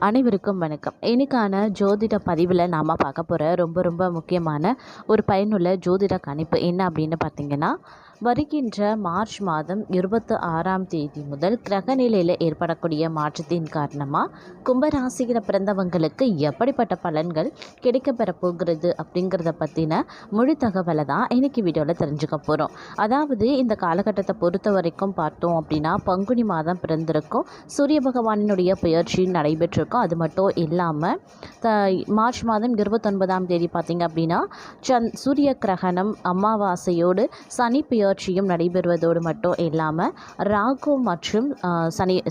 அனைவருக்கும் வணக்கம். இன்னைக்கான ஜோதிட பதிவில் நாம் பார்க்க போகிற ரொம்ப முக்கியமான ஒரு பயனுள்ள ஜோதிட கணிப்பு என்ன அப்படின்னு பார்த்தீங்கன்னா, வருகின்ற மார்ச் மாதம் 26ஆம் தேதி முதல் கிரகநிலையில் ஏற்படக்கூடிய மாற்றத்தின் காரணமாக கும்பராசியில் பிறந்தவங்களுக்கு எப்படிப்பட்ட பலன்கள் கிடைக்கப்பெற போகிறது அப்படிங்கிறத பற்றின முழு தகவலை தான் இன்றைக்கி வீடியோவில் தெரிஞ்சுக்க போகிறோம். அதாவது இந்த காலகட்டத்தை பொறுத்த வரைக்கும் பார்த்தோம் அப்படின்னா, பங்குனி மாதம் பிறந்திருக்கும், சூரிய பகவானினுடைய பெயர்ச்சி நடைபெற்றிருக்கும். அது மட்டும் இல்லாமல் மார்ச் மாதம் 29ஆம் தேதி பார்த்திங்க அப்படின்னா சூரிய கிரகணம் அமாவாசையோடு சனி பெயர்ச்சியும் நடைபெறுவதோடு மட்டும் இல்லாமல் ராகு மற்றும்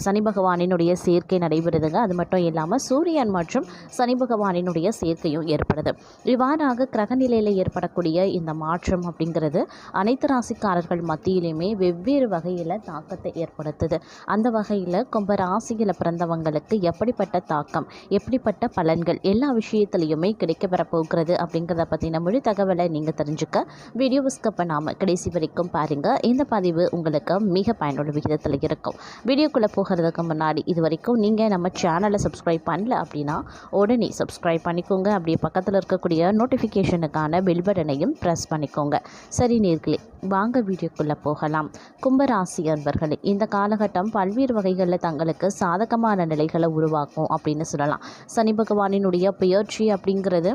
சனி பகவானினுடைய சேர்க்கை நடைபெறுதுங்க. அது மட்டும் இல்லாமல் சூரியன் மற்றும் சனி பகவானினுடைய சேர்க்கையும் ஏற்படுது. இவ்வாறாக கிரகநிலையில் ஏற்படக்கூடிய இந்த மாற்றம் அப்படிங்கிறது அனைத்து ராசிக்காரர்கள் மத்தியிலுமே வெவ்வேறு வகையில் தாக்கத்தை ஏற்படுத்துது. அந்த வகையில் கும்பராசியில் பிறந்தவங்களுக்கு எப்படிப்பட்ட தாக்கம், எப்படிப்பட்ட பலன்கள் எல்லா விஷயத்துலையுமே கிடைக்கப்பெற போகிறது அப்படிங்கிறத பற்றின முழு தகவலை நீங்கள் தெரிஞ்சுக்க வீடியோவை ஸ்கிப் பண்ணாமல் கடைசி வரைக்கும் பாருங்கள். இந்த பதிவு உங்களுக்கு மிக பயனுள்ள விகிதத்தில் இருக்கும். வீடியோக்குள்ளே போகிறதுக்கு முன்னாடி இது வரைக்கும் நீங்கள் நம்ம சேனலை சப்ஸ்கிரைப் பண்ணல அப்படின்னா உடனே சப்ஸ்கிரைப் பண்ணிக்கோங்க. அப்படியே பக்கத்தில் இருக்கக்கூடிய நோட்டிஃபிகேஷனுக்கான பெல் பட்டனையும் ப்ரெஸ் பண்ணிக்கோங்க. சரி நேர்களே, வாங்க வீடியோக்குள்ளே போகலாம். கும்பராசி அன்பர்களே, இந்த காலகட்டம் பல்வேறு வகைகளில் தங்களுக்கு சாதகமான நிலைகளை உருவாக்கும் அப்படின்னு சொல்லலாம். சனி பகவானினுடைய பெயர்ச்சி அப்படிங்கிறது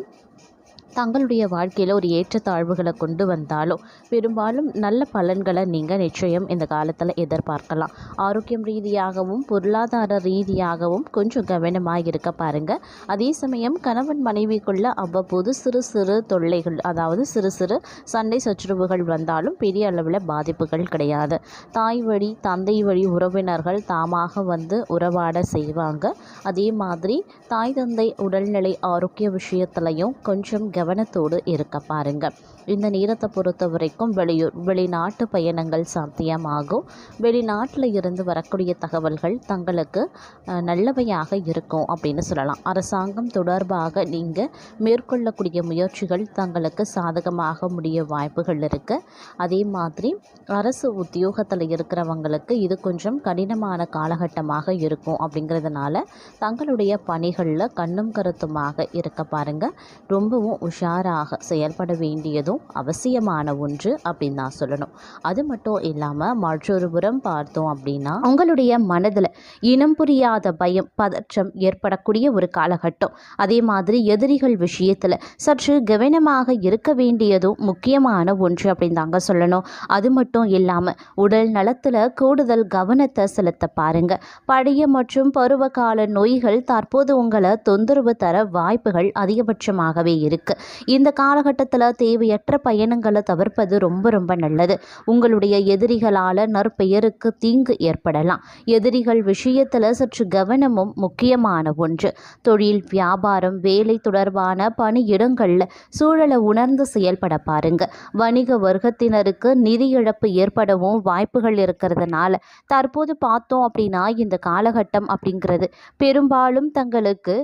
தங்களுடைய வாழ்க்கையில் ஒரு ஏற்றத்தாழ்வுகளை கொண்டு வந்தாலும் பெரும்பாலும் நல்ல பலன்களை நீங்கள் நிச்சயம் இந்த காலத்தில் எதிர்பார்க்கலாம். ஆரோக்கியம் ரீதியாகவும் பொருளாதார ரீதியாகவும் கொஞ்சம் கவனமாக இருக்க பாருங்கள். அதே சமயம் கணவன் மனைவிக்குள்ள அவ்வப்போது சிறு தொல்லைகள், அதாவது சிறு சண்டை சச்சரவுகள் வந்தாலும் பெரிய அளவில் பாதிப்புகள் கிடையாது. தாய் வழி தந்தை வழி உறவினர்கள் தாமாக வந்து உறவாட செய்வாங்க. அதே மாதிரி தாய் தந்தை உடல்நிலை ஆரோக்கிய விஷயத்துலையும் கொஞ்சம் கவனத்தோடு இருக்க பாருங்க. இந்த நேரத்தை பொறுத்த வரைக்கும் வெளிநாட்டு பயணங்கள் சாத்தியமாகும். வெளிநாட்டில் இருந்து வரக்கூடிய தகவல்கள் தங்களுக்கு நல்லவையாக இருக்கும் அப்படின்னு சொல்லலாம். அரசாங்கம் தொடர்பாக நீங்கள் மேற்கொள்ளக்கூடிய முயற்சிகள் தங்களுக்கு சாதகமாக முடிய வாய்ப்புகள் இருக்குது. அதே மாதிரி அரசு உத்தியோகத்தில் இருக்கிறவங்களுக்கு இது கொஞ்சம் கடினமான காலகட்டமாக இருக்கும். அப்படிங்கிறதுனால தங்களுடைய பணிகளில் கண்ணும் கருத்துமாக இருக்க பாருங்கள். ரொம்பவும் உஷாராக செயல்பட வேண்டியதும் அவசியமான ஒன்று அப்படின்னு தான் சொல்லணும். அது மட்டும் இல்லாமல் மற்றொரு புறம் பார்த்தோம் அப்படின்னா, உங்களுடைய மனதில் இனம் புரியாத பயம் பதற்றம் ஏற்படக்கூடிய ஒரு காலகட்டம். அதே மாதிரி எதிரிகள் விஷயத்தில் சற்று கவனமாக இருக்க வேண்டியதும் முக்கியமான ஒன்று அப்படின்னு தாங்க சொல்லணும். அது மட்டும் இல்லாமல் உடல் நலத்தில் கூடுதல் கவனத்தை செலுத்த பாருங்க. பழைய மற்றும் பருவகால நோய்கள் தற்போது உங்களை தொந்தரவு தர வாய்ப்புகள் அதிகபட்சமாகவே இருக்கு. இந்த காலகட்டத்தில் தேவையற்ற பயணங்களை தவிர்ப்பது ரொம்ப நல்லது. உங்களுடைய எதிரிகளால் நற்பெயருக்கு தீங்கு ஏற்படலாம். எதிரிகள் விஷயத்தில் சற்று கவனமும் முக்கியமான ஒன்று. தொழில் வியாபாரம் வேலை தொடர்பான பணியிடங்களில் சூழலை உணர்ந்து செயல்பட பாருங்க. வணிக வர்க்கத்தினருக்கு நிதி இழப்பு ஏற்படவும் வாய்ப்புகள் இருக்கிறதுனால தற்போது பார்த்தோம் அப்படின்னா இந்த காலகட்டம் அப்படிங்கிறது பெரும்பாலும் தங்களுக்கு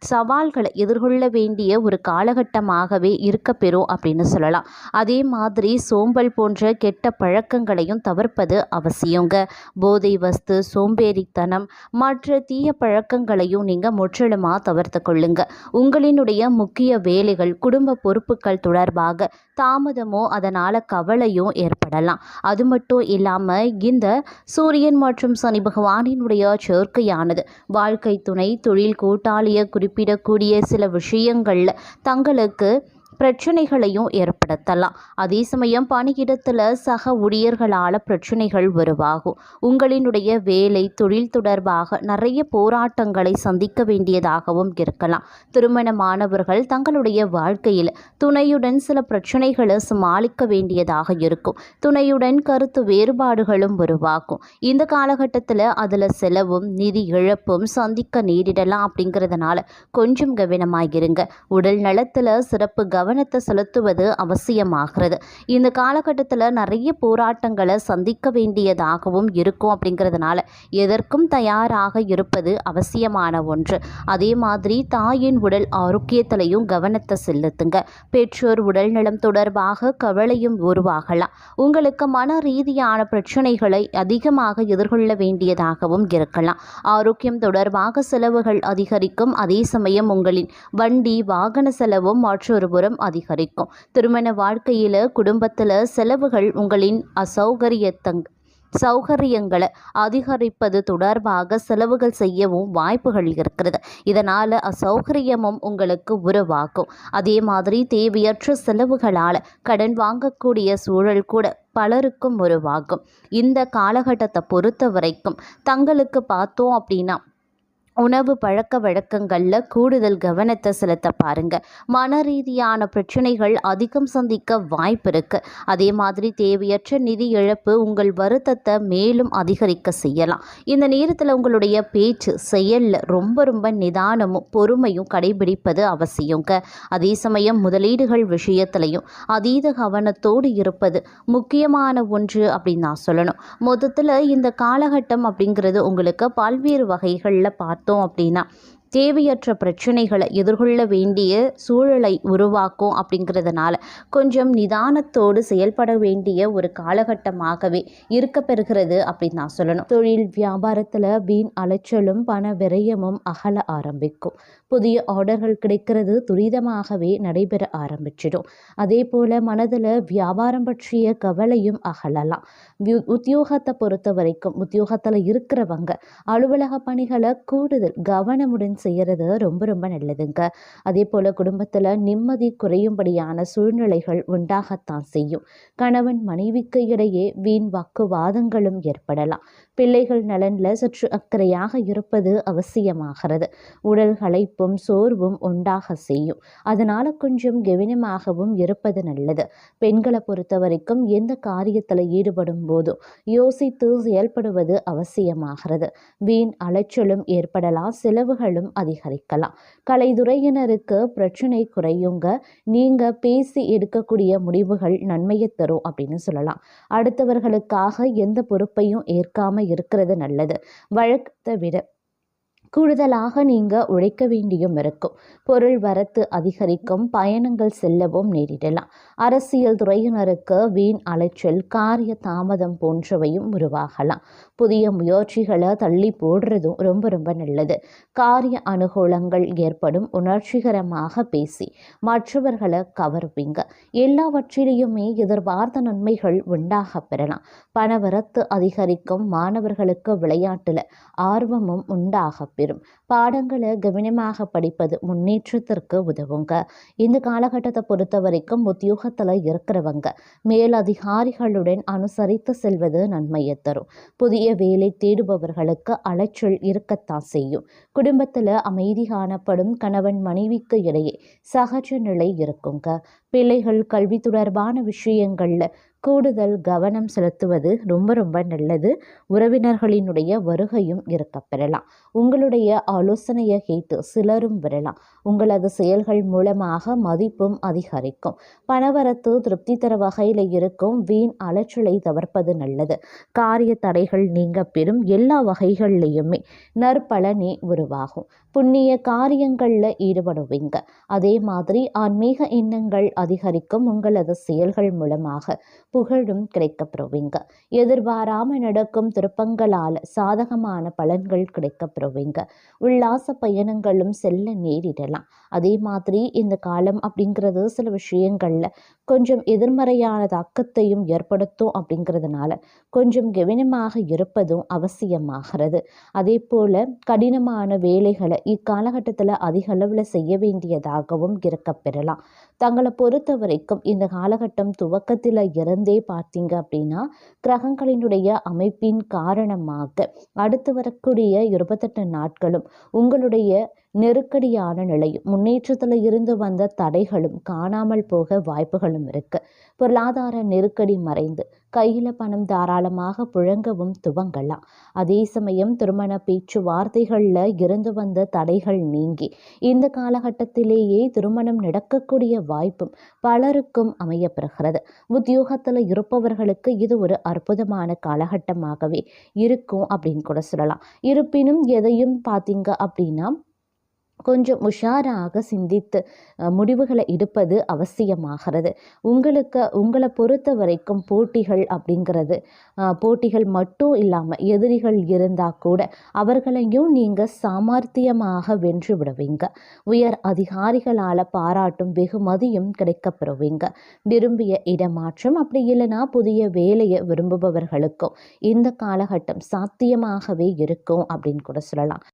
சவால்களை எதிர்கொள்ள வேண்டிய ஒரு காலகட்டமாகவே இருக்க பெறும் அப்படின்னு சொல்லலாம். அதே மாதிரி சோம்பல் போன்ற கெட்ட பழக்கங்களையும் தவிர்ப்பது அவசியங்க. போதை வஸ்து, சோம்பேறித்தனம் மற்ற தீய பழக்கங்களையும் நீங்கள் முற்றிலுமாக தவிர்த்து கொள்ளுங்க. உங்களினுடைய முக்கிய வேலைகள் குடும்ப பொறுப்புகள் தொடர்பாக தாமதமோ அதனால் கவலையும் ஏற்படலாம். அது மட்டும் இல்லாமல் இந்த சூரியன் மற்றும் சனி பகவானினுடைய சேர்க்கையானது வாழ்க்கை துணை தொழில் கூட்டாளியை குறிப்பிடக்கூடிய சில விஷயங்களில் தங்களுக்கு பிரச்சனைகளையும் ஏற்படுத்தலாம். அதே சமயம் பணியிடத்தில் சக ஊழியர்களால் பிரச்சனைகள் உருவாகும். உங்களினுடைய வேலை தொழில் தொடர்பாக நிறைய போராட்டங்களை சந்திக்க வேண்டியதாகவும் இருக்கலாம். திருமணமானவர்கள் தங்களுடைய வாழ்க்கையில் துணையுடன் சில பிரச்சனைகளை சமாளிக்க வேண்டியதாக இருக்கும். துணையுடன் கருத்து வேறுபாடுகளும் உருவாகும். இந்த காலகட்டத்தில் அதில் செலவும் நிதி இழப்பும் சந்திக்க நேரிடலாம். அப்படிங்கிறதுனால கொஞ்சம் கவனமாகிருங்க. உடல் நலத்தில் சிறப்பு கவனத்தை செலுத்துவது அவசியமாகிறது. இந்த காலகட்டத்தில் நிறைய போராட்டங்களை சந்திக்க வேண்டியதாகவும் இருக்கும். அப்படிங்கிறதுனால எதற்கும் தயாராக இருப்பது அவசியமான ஒன்று. அதே மாதிரி தாயின் உடல் ஆரோக்கியத்திலையும் கவனத்தை செலுத்துங்க. பெற்றோர் உடல்நலம் தொடர்பாக கவலையும் உருவாகலாம். உங்களுக்கு மன ரீதியான பிரச்சனைகளை அதிகமாக எதிர்கொள்ள வேண்டியதாகவும் இருக்கலாம். ஆரோக்கியம் தொடர்பாக செலவுகள் அதிகரிக்கும். அதே சமயம் உங்களின் வண்டி வாகன செலவும் மற்றொரு புறம் அதிகரிக்கும். திருமண வாழ்க்கையில் குடும்பத்தில் செலவுகள் உங்களின் சௌகரியங்களை அதிகரிப்பது தொடர்பாக செலவுகள் செய்யவும் வாய்ப்புகள் இருக்கிறது. இதனால் அசௌகரியமும் உங்களுக்கு உருவாகும். அதே மாதிரி தேவையற்ற செலவுகளால் கடன் வாங்கக்கூடிய சூழல் கூட பலருக்கும் உருவாகும். இந்த காலகட்டத்தை பொறுத்த வரைக்கும் தங்களுக்கு பார்த்தோம் அப்படின்னா உணவு பழக்க வழக்கங்களில் கூடுதல் கவனத்தை செலுத்த பாருங்க. மன ரீதியான பிரச்சனைகள் அதிகம் சந்திக்க வாய்ப்பு இருக்கு. அதே மாதிரி தேவையற்ற நிதி இழப்பு உங்கள் வருத்தத்தை மேலும் அதிகரிக்க செய்யலாம். இந்த நேரத்தில் உங்களுடைய பேச்சு செயலில் ரொம்ப நிதானமும் பொறுமையும் கடைபிடிப்பது அவசியங்க. அதே சமயம் முதலீடுகள் விஷயத்திலையும் அதீத கவனத்தோடு இருப்பது முக்கியமான ஒன்று அப்படின்னு நான் சொல்லணும். மொத்தத்தில் இந்த காலகட்டம் அப்படிங்கிறது உங்களுக்கு பல்வேறு வகைகளில் பார்த்தோம் அப்படின்னா தேவையற்ற பிரச்சனைகளை எதிர்கொள்ள வேண்டிய சூழலை உருவாக்கும். அப்படிங்கிறதுனால கொஞ்சம் நிதானத்தோடு செயல்பட வேண்டிய ஒரு காலகட்டமாகவே இருக்க பெறுகிறது அப்படின்னு நான் சொல்லணும். தொழில் வியாபாரத்தில் வீண் அலைச்சலும் பண விரயமும் அகல ஆரம்பிக்கும். புதிய ஆர்டர்கள் கிடைக்கிறது துரிதமாகவே நடைபெற ஆரம்பிச்சிடும். அதே போல் மனதில் வியாபாரம் பற்றிய கவலையும் அகலலாம். உத்தியோகத்தை பொறுத்த வரைக்கும் உத்தியோகத்தில் இருக்கிறவங்க அலுவலக பணிகளை கூடுதல் கவனமுடன் செய்கிறது ரொம்ப நல்லதுங்க. அதே போல் குடும்பத்தில் நிம்மதி குறையும்படியான சூழ்நிலைகள் உண்டாகத்தான் செய்யும். கணவன் மனைவிக்கு இடையே வீண் வாக்குவாதங்களும் ஏற்படலாம். பிள்ளைகள் நலனில் சற்று அக்கறையாக இருப்பது அவசியமாகிறது. உடல் களைப்பும் சோர்வும் உண்டாக செய்யும். அதனால் கொஞ்சம் கவனமாகவும் இருப்பது நல்லது. பெண்களை பொறுத்த வரைக்கும் எந்த காரியத்தில் ஈடுபடும் போதும் யோசித்து செயல்படுவது அவசியமாகிறது. வீண் அலைச்சலும் ஏற்படலாம். செலவுகளும் அதிகரிக்கலாம். கலைத்துறையினருக்கு பிரச்சனை குறையுங்க. நீங்க பேசி எடுக்கக்கூடிய முடிவுகள் நன்மையை தரும் அப்படின்னு சொல்லலாம். அடுத்தவர்களுக்காக எந்த பொறுப்பையும் ஏற்காம இருக்கிறது நல்லது. வழக்கத்தை விட கூடுதலாக நீங்கள் உழைக்க வேண்டியும் இருக்கும். பொருள் வரத்து அதிகரிக்கும். பயணங்கள் செல்லவும் நேரிடலாம். அரசியல் துறையினருக்கு வீண் அலைச்சல் காரிய தாமதம் போன்றவையும் உருவாகலாம். புதிய முயற்சிகளை தள்ளி போடுறதும் ரொம்ப நல்லது. காரிய அனுகூலங்கள் ஏற்படும். உணர்ச்சிகரமாக பேசி மற்றவர்களை கவர்வீங்க. எல்லாவற்றிலையுமே எதிர்பார்த்த நன்மைகள் உண்டாக பெறலாம். பணவரத்து அதிகரிக்கும். மாணவர்களுக்கு விளையாட்டுல ஆர்வமும் உண்டாக பெறும். பாடங்களை கவனமாக படிப்பது முன்னேற்றத்திற்கு உதவுங்க. இந்த காலகட்டத்தை பொறுத்த வரைக்கும் உத்தியோகத்தில் இருக்கிறவங்க மேலதிகாரிகளுடன் அனுசரித்து செல்வது நன்மையை தரும். புதிய வேலை தேடுபவர்களுக்கு அலைச்சல் இருக்கத்தான் செய்யும். குடும்பத்தில் அமைதி காணப்படும். கணவன் மனைவிக்கு இடையே சகஜ நிலை இருக்குங்க. பிள்ளைகள் கல்வி தொடர்பான விஷயங்களில் கூடுதல் கவனம் செலுத்துவது ரொம்ப நல்லது. உறவினர்களினுடைய வருகையும் இருக்க பெறலாம். உங்களுடைய ஆலோசனையை கேட்டு சிலரும் வரலாம். உங்களது செயல்கள் மூலமாக மதிப்பும் அதிகரிக்கும். பணவரத்து திருப்தி தர வகையில் இருக்கும். வீண் அலைச்சலை தவிர்ப்பது நல்லது. காரிய தடைகள் நீங்க பெறும். எல்லா வகைகள்லையுமே நற்பலனே உருவாகும். புண்ணிய காரியங்களில் ஈடுபடுவீங்க. அதே மாதிரி ஆன்மீக எண்ணங்கள் அதிகரிக்கும். உங்களது செயல்கள் மூலமாக புகழும் கிடைக்கப்பெறுவீங்க. எதிர்பாராமல் நடக்கும் திருப்பங்களால் சாதகமான பலன்கள் கிடைக்கப்பெறுவீங்க. உல்லாச பயணங்களும் செல்ல நேரிடலாம். அதே மாதிரி இந்த காலம் அப்படிங்கிறது சில விஷயங்களில் கொஞ்சம் எதிர்மறையான தாக்கத்தையும் ஏற்படுத்தும். அப்படிங்கிறதுனால கொஞ்சம் கவனமாக இருப்பதும் அவசியமாகிறது. அதே போல் கடினமான வேலைகளை இக்காலகட்டத்தில் அதிக அளவில் செய்ய வேண்டியதாகவும் இருக்கப்பெறலாம். தங்களை பொறுத்த வரைக்கும் இந்த காலகட்டம் துவக்கத்தில் இருந்தே பார்த்தீங்க அப்படின்னா கிரகங்களினுடைய அமைப்பின் காரணமாக அடுத்து வரக்கூடிய 28 நாட்களும் உங்களுடைய நெருக்கடியான நிலையும் முன்னேற்றத்தில் இருந்து வந்த தடைகளும் காணாமல் போக வாய்ப்புகளும் இருக்கு. பொருளாதார நெருக்கடி மறைந்து கையில பணம் தாராளமாக புழங்கவும் துவங்கலாம். அதே சமயம் திருமண பேச்சுவார்த்தைகள்ல இருந்து வந்த தடைகள் நீங்கி இந்த காலகட்டத்திலேயே திருமணம் நடக்கக்கூடிய வாய்ப்பும் பலருக்கும் அமையப்பெறுகிறது. உத்தியோகத்துல இருப்பவர்களுக்கு இது ஒரு அற்புதமான காலகட்டமாகவே இருக்கும் அப்படின்னு கூட சொல்லலாம். இருப்பினும் எதையும் பார்த்தீங்க அப்படின்னா கொஞ்சம் உஷாராக சிந்தித்து முடிவுகளை எடுப்பது அவசியமாகிறது. உங்களை பொறுத்த வரைக்கும் போட்டிகள் அப்படிங்கிறது போட்டிகள் மட்டும் இல்லாமல் எதிரிகள் இருந்தால் கூட அவர்களையும் நீங்கள் சாமர்த்தியமாக வென்று விடுவீங்க. உயர் அதிகாரிகளால் பாராட்டும் வெகுமதியும் கிடைக்கப்பெறுவீங்க. விரும்பிய இடமாற்றம் அப்படி இல்லைன்னா புதிய வேலையை விரும்புபவர்களுக்கும் இந்த காலகட்டம் சாத்தியமாகவே இருக்கும் அப்படின்னு கூட சொல்லலாம்.